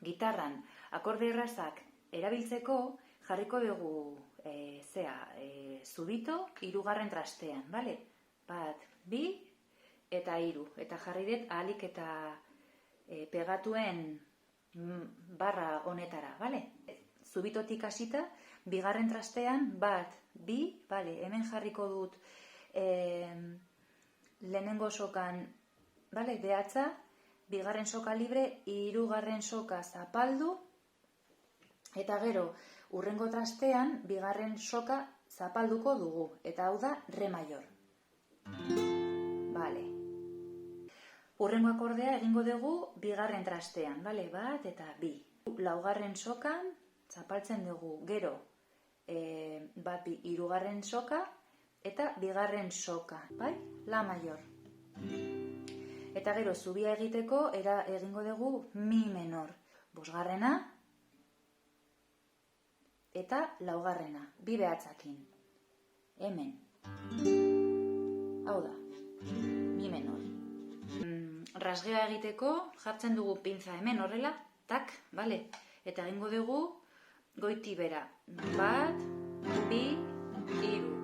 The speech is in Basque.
gitarran akorde errazak erabiltzeko jarriko dugu zubito hirugarren trastean, bale? 1, 2 eta 3, eta jarri dut ahalik eta pegatuen barra honetara, bale? Zubitotik hasita, bigarren trastean 1, 2, bale, hemen jarriko dut lehenengo sokan, bale, behatza, bigarren soka libre, hirugarren soka zapaldu, eta gero, hurrengo trastean, bigarren soka zapalduko dugu, eta hau da re maior. Bale. Hurrengo akordea egingo dugu bigarren trastean, bale, 1 eta 2. Laugarren sokan zapaltzen dugu, gero, 1, 2, hirugarren soka, eta bigarren soka, bai? La maior. Eta gero, zubia egiteko egingo dugu mi menor. 5garrena eta 4garrena, 2 behatzakin. Hemen. Hau da, mi menor. Rasgea egiteko jartzen dugu pintza hemen horrela, tak, bale? Eta egingo dugu goiti bera. 1, 2, 3.